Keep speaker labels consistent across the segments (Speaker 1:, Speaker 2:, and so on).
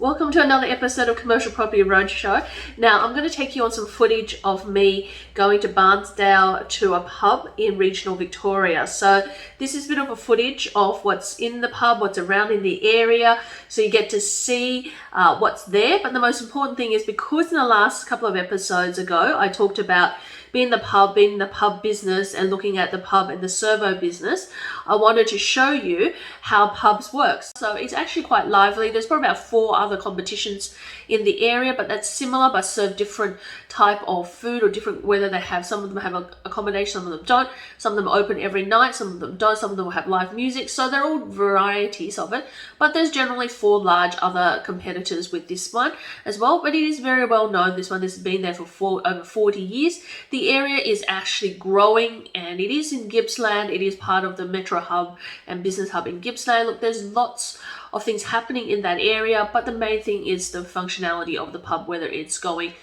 Speaker 1: Welcome to another episode of Commercial Property Roadshow. Now, I'm going to take you on some footage of me going to Bairnsdale to a pub in regional Victoria. So this is a bit of a footage of what's in the pub, what's around in the area, so you get to see what's there. But the most important thing is, because in the last couple of episodes ago, I talked about being the pub business and looking at the pub and the servo business, I wanted to show you how pubs work. So it's actually quite lively. There's probably about 4 other competitions in the area, but that's similar, but serve different type of food or different, whether they have, some of them have accommodation, some of them don't, some of them open every night, some of them don't, some of them will have live music. So they're all varieties of it, but there's generally 4 large other competitors with this one as well. But it is very well known, this one. This has been there for over 40 years. The area is actually growing, and it is in Gippsland. It is part of the Metro Hub and Business Hub in Gippsland. Look, there's lots of things happening in that area, but the main thing is the functionality of the pub, whether it's going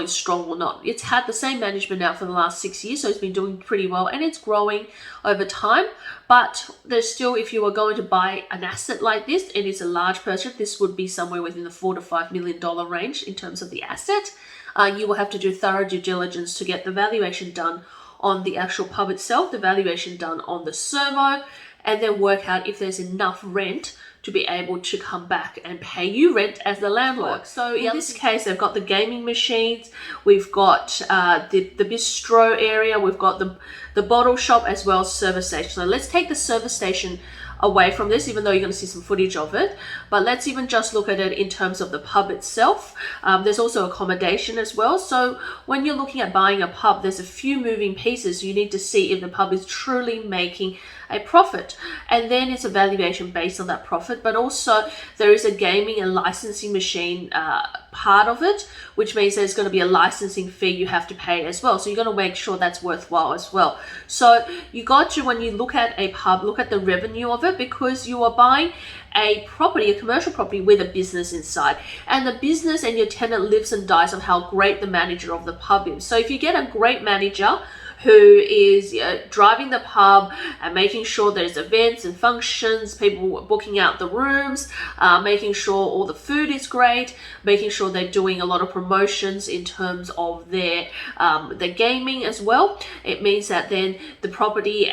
Speaker 1: strong or not. It's had the same management now for the last 6 years, so it's been doing pretty well, and it's growing over time. But there's still, if you are going to buy an asset like this, and it's a large purchase, this would be somewhere within the $4 to $5 million range in terms of the asset. You will have to do thorough due diligence to get the valuation done on the actual pub itself, the valuation done on the servo, and then work out if there's enough rent to be able to come back and pay you rent as the landlord. So in this case, they've got the gaming machines, we've got the bistro area, we've got the bottle shop, as well as service station. So let's take the service station away from this, even though you're going to see some footage of it, but let's even just look at it in terms of the pub itself. There's also accommodation as well. So when you're looking at buying a pub, there's a few moving pieces. You need to see if the pub is truly making a profit, and then it's a valuation based on that profit. But also there is a gaming and licensing machine part of it, which means there's going to be a licensing fee you have to pay as well. So you're going to make sure that's worthwhile as well. So you got to, when you look at a pub, look at the revenue of it, because you are buying a property, a commercial property with a business inside, and the business and your tenant lives and dies on how great the manager of the pub is. So if you get a great manager who is driving the pub and making sure there's events and functions, people booking out the rooms, making sure all the food is great, making sure they're doing a lot of promotions in terms of their gaming as well, it means that then the property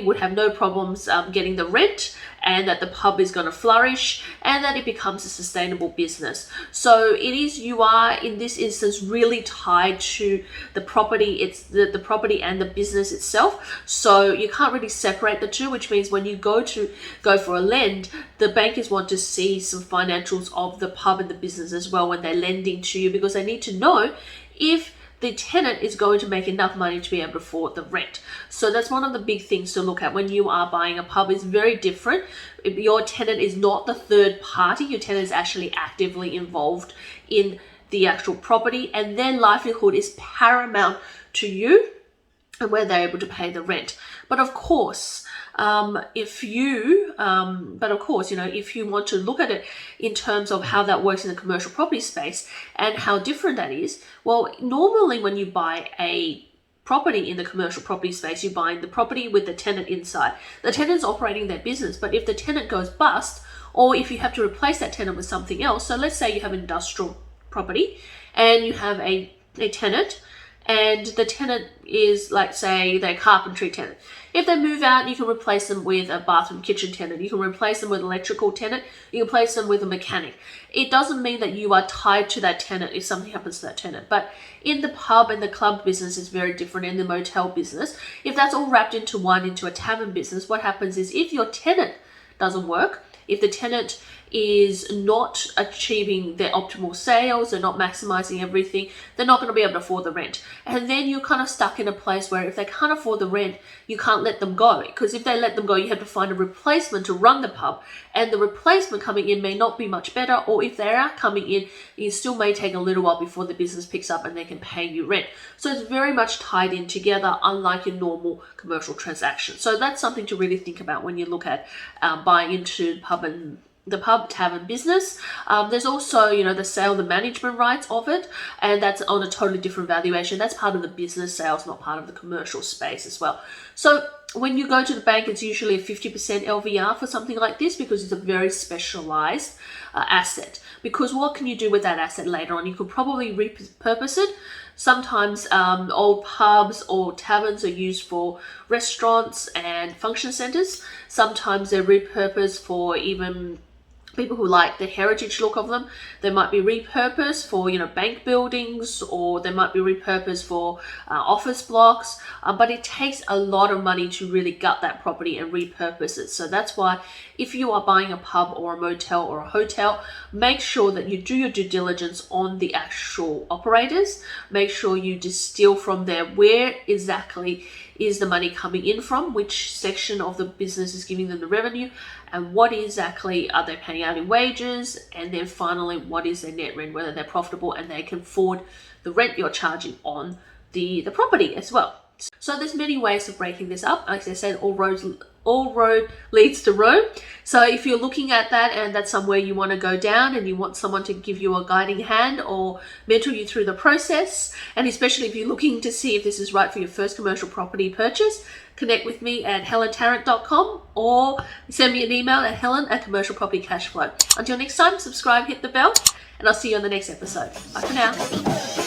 Speaker 1: would have no problems getting the rent, and that the pub is going to flourish, and that it becomes a sustainable business. So you are in this instance really tied to the property. It's the property and the business itself. So you can't really separate the two, which means when you go for a lend, the bankers want to see some financials of the pub and the business as well when they're lending to you, because they need to know if the tenant is going to make enough money to be able to afford the rent. So that's one of the big things to look at when you are buying a pub. It's very different. Your tenant is not the third party. Your tenant is actually actively involved in the actual property, and their livelihood is paramount to you and where they're able to pay the rent. But of course, if you want to look at it in terms of how that works in the commercial property space and how different that is, well, normally when you buy a property in the commercial property space, you're buying the property with the tenant inside. The tenant's operating their business, but if the tenant goes bust, or if you have to replace that tenant with something else, so let's say you have industrial property and you have a tenant, and the tenant is, like, say, their carpentry tenant. If they move out, you can replace them with a bathroom kitchen tenant. You can replace them with an electrical tenant. You can replace them with a mechanic. It doesn't mean that you are tied to that tenant if something happens to that tenant. But in the pub and the club business, it's very different. In the motel business, if that's all wrapped into a tavern business, what happens is, if your tenant doesn't work, if the tenant is not achieving their optimal sales, they're not maximizing everything, they're not going to be able to afford the rent. And then you're kind of stuck in a place where if they can't afford the rent, you can't let them go, because if they let them go, you have to find a replacement to run the pub, and the replacement coming in may not be much better, or if they are coming in, it still may take a little while before the business picks up and they can pay you rent. So it's very much tied in together, unlike your normal commercial transaction. So that's something to really think about when you look at buying into the pub tavern business. There's also, the sale, the management rights of it, and that's on a totally different valuation. That's part of the business sales, not part of the commercial space as well. So when you go to the bank, it's usually a 50% LVR for something like this because it's a very specialized asset. Because what can you do with that asset later on? You could probably repurpose it. Sometimes old pubs or taverns are used for restaurants and function centers. Sometimes they're repurposed for even people who like the heritage look of them. They might be repurposed for, bank buildings, or they might be repurposed for office blocks. But it takes a lot of money to really gut that property and repurpose it. So that's why if you are buying a pub or a motel or a hotel, make sure that you do your due diligence on the actual operators. Make sure you distill from there where exactly is the money coming in from, which section of the business is giving them the revenue, and what exactly are they paying out in wages, and then finally what is their net rent, whether they're profitable and they can afford the rent you're charging on the property as well. So there's many ways of breaking this up. Like I said, all road leads to Rome. So if you're looking at that and that's somewhere you want to go down and you want someone to give you a guiding hand or mentor you through the process, and especially if you're looking to see if this is right for your first commercial property purchase, connect with me at helentarrant.com or send me an email at helen@commercialpropertycashflow. Until next time, subscribe, hit the bell, and I'll see you on the next episode. Bye for now.